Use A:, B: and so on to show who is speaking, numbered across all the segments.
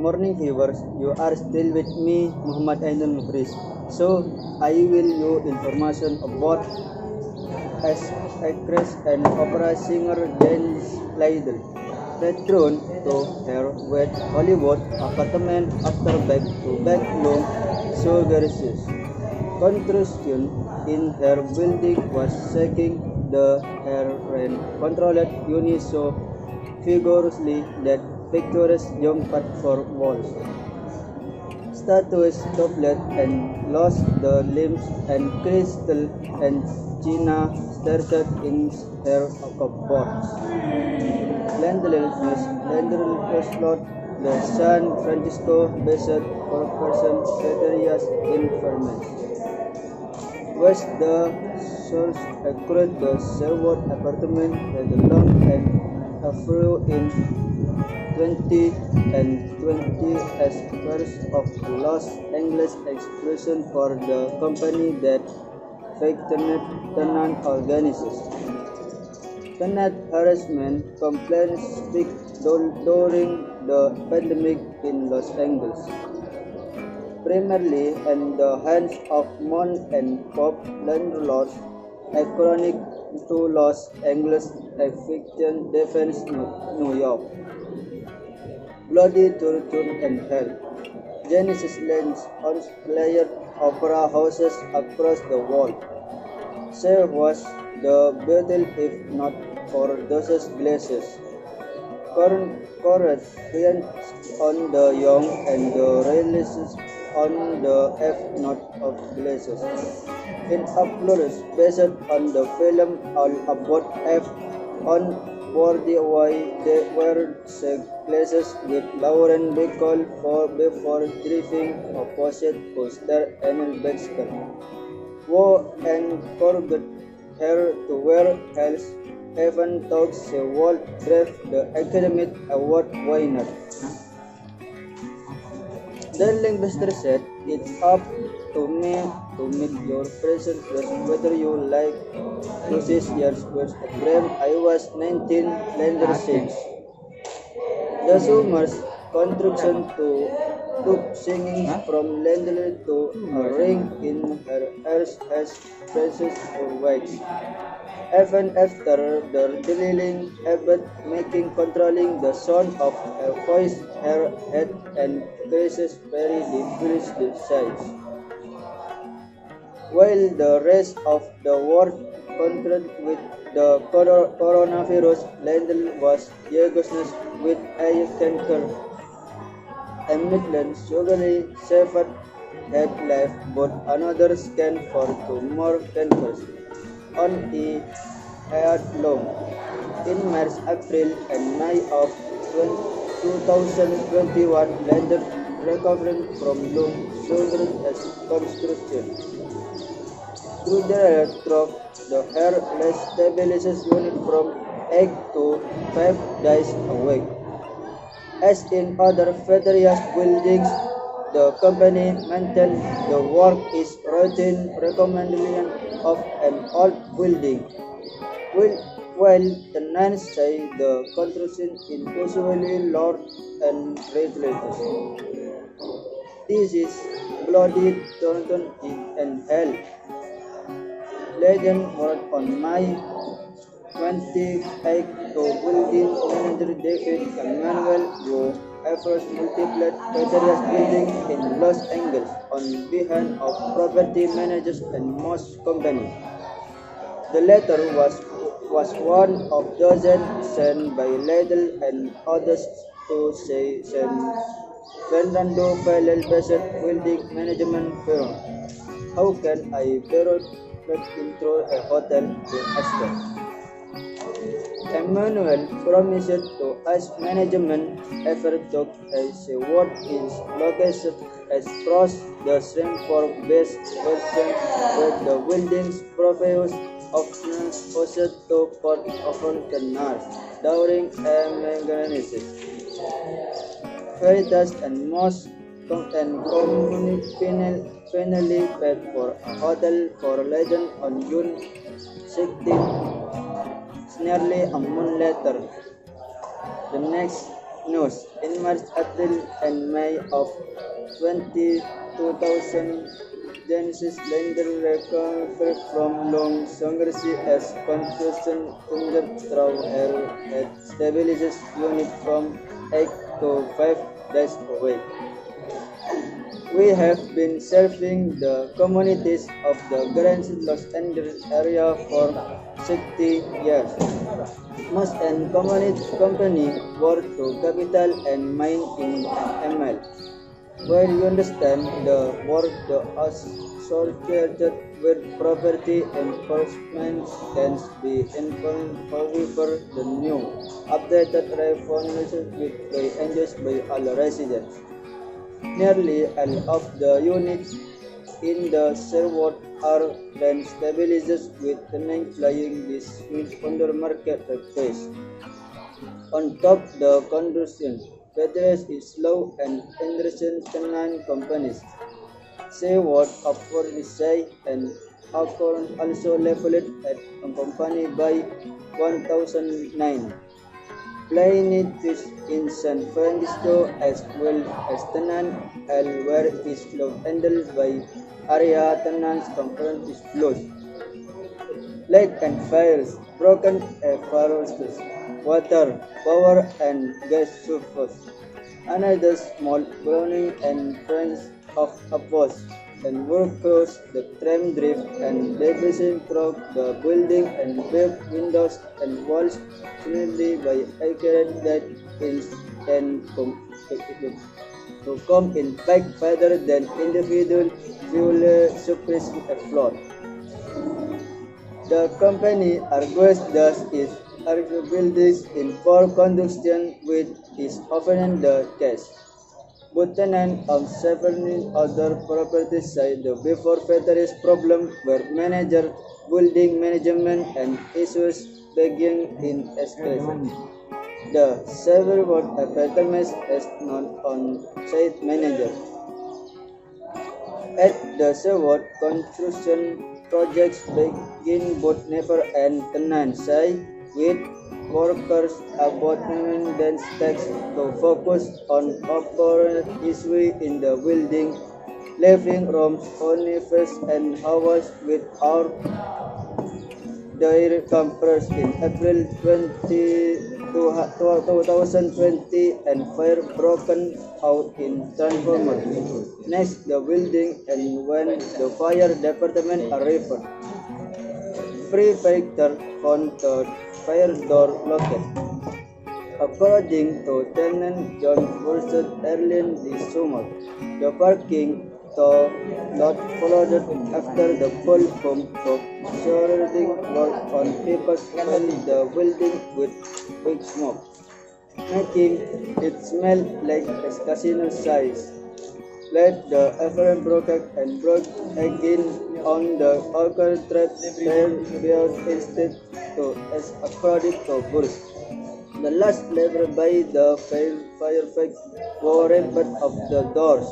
A: morning viewers, you are still with me, Muhammad Ainul Mukris. So, I will you information about as actress and opera singer Janice Lidl returned to her with Hollywood apartment after back-to-back long surgeries. Construction in her building was shaking the her controlled unit so vigorously that pictures jumped for walls. Statues toppled and lost the limbs and crystal and china started in her cupboards. Landlord slot the San Francisco-based corporation Ceterias Investments was the source acquired the Sherwood apartment had long and affluent in 2020 as first of Los Angeles exclusion for the company that tenant organizes. Tenant harassment complaints peaked during the pandemic in Los Angeles, primarily in the hands of mom and pop landlords, according to Los Angeles Eviction Defense New York. Bloody Torture and Hell. Genesis lands on player opera houses across the world. She was the battle if not for those glaces. Correct on the young and the releases on the F not of glaces. In applause based on the film All About F on Broadway they were places with Lauren Bacall before driving opposite co-star Anne Baxter. Who encouraged her to wear heels even though she would drive the Academy Award winner. Darling Baxter said, "It's up to me to make your present whether you like Lucy's years was a dream. I was 19, Lander sings. The summer's construction took singing from Lander to a ring in her ears as precious for wax. Even after the delaying habit making controlling the sound of her voice, her head and faces very decreased the size. While the rest of the world confronted with the coronavirus, Lendl was diagnosed with eye cancer. Midland surgery saved her life, but another scan for two more cancers on a head long. In March, April, and May of 2021, Lendl recovered from lung surgery as construction. Through the electrode, the hair stabilizes unit from 8 to 5 days a week. As in other various buildings, the company maintains the work is routine recommendation of an old building. While tenants say the construction is usually large and regulated. This is Bloody Thornton and Hell. Legend wrote on May 28 to building manager David Emmanuel who offers multiple various buildings in Los Angeles on behalf of property managers and most companies. The letter was one of dozens sent by Lidl and others to San Fernando Valley-based building management firm. How can I intro a hotel to Astor? Emmanuel promised to ask management ever took as a word is located across the Shreveport-based version where the building's profuse opposite to Port of Canals during emergencies. Veritas and most finally paid for a hotel for Legend on June 16, nearly a month later. The next news. In March, April, and May of 2000, Genesis Lander recovered from long surgery as concussion injured through her head stabilizes unit from 8 to 5 days away. We have been serving the communities of the Grand Los Angeles area for 60 years. Most and community company work to capital and mine in ML. Where you understand the work the associated with property enforcement can be informed. However, the new updated reformation will be enjoyed by all residents. Nearly all of the units in the Sherwood are then stabilized with tenants flying this under market price. On top the condition, Federers is slow and Anderson tenant companies. Sherwood offered the say and Acorn also leveled at a company by 1009. Playing it in San Francisco as well as tenant where is handled by area tenants conference is closed. Lake and fires, broken forests, water, power and gas surface. Another small groaning and friends of apples and workers the tram drift and debris through the building and built windows and walls similarly by accurate that is and to come in fact further than individual fuel suppressing a flood. The company argues thus is buildings in for conduction with is often the case. But tenants of several other properties say the before Federer's problem were manager, building management and issues beginning in escalation. The several apartments is not on site manager. At the Sherwood construction projects begin both neighbor and tenant say with workers abandonment then takes to focus on operational issues in the building, living rooms, offices and hours without their compressed in April 2020 and fire broken out in transformer. Next the building and when the fire department arrived. Prefecture found the fire door locked. According to tenant John Wilson early this summer, the parking lot flooded after the full pump of shredding work on papers filled the building with big smoke, making it smell like a casino size. Let the affair broke and broke again on the alcohol trap there instead to as according to Bruce. The last lever by the firefight were ripped of the doors.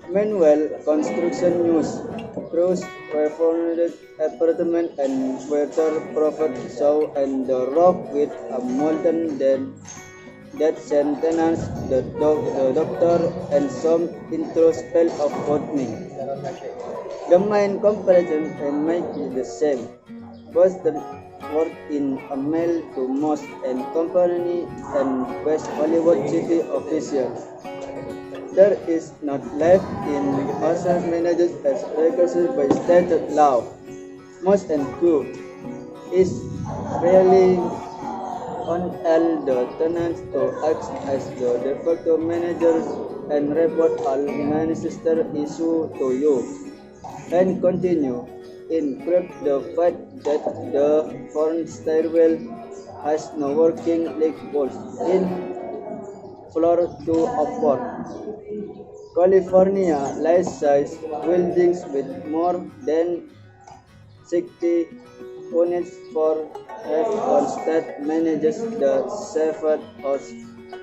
A: Meanwhile, construction news. Crews reformed apartment and waterproof show and the roof with a molten dead sentence, the doctor and some intro spell of botany. The main comparison and make is the same. Both the work in a mail to most and company and West Hollywood city officials. There is not left in asset managers as requested by state law. Most and crew is really on all the tenants to act as the de facto managers and report all Manchester issue to you and continue. In fact, the fact that the front stairwell has no working leak bolts in floor 2 of 4. California life-size buildings with more than 60 units for one state manages the separate house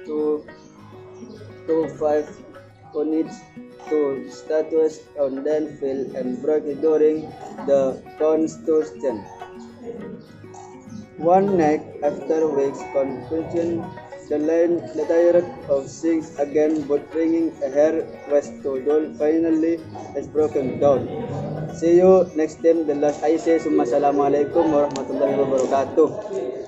A: to 5 units to status on landfill and broke during the construction. one neck after weeks confusion. The tyrant of six again, but bringing a hair west to doll finally has broken down. See you next time. The last I say, Assalamualaikum warahmatullahi wabarakatuh.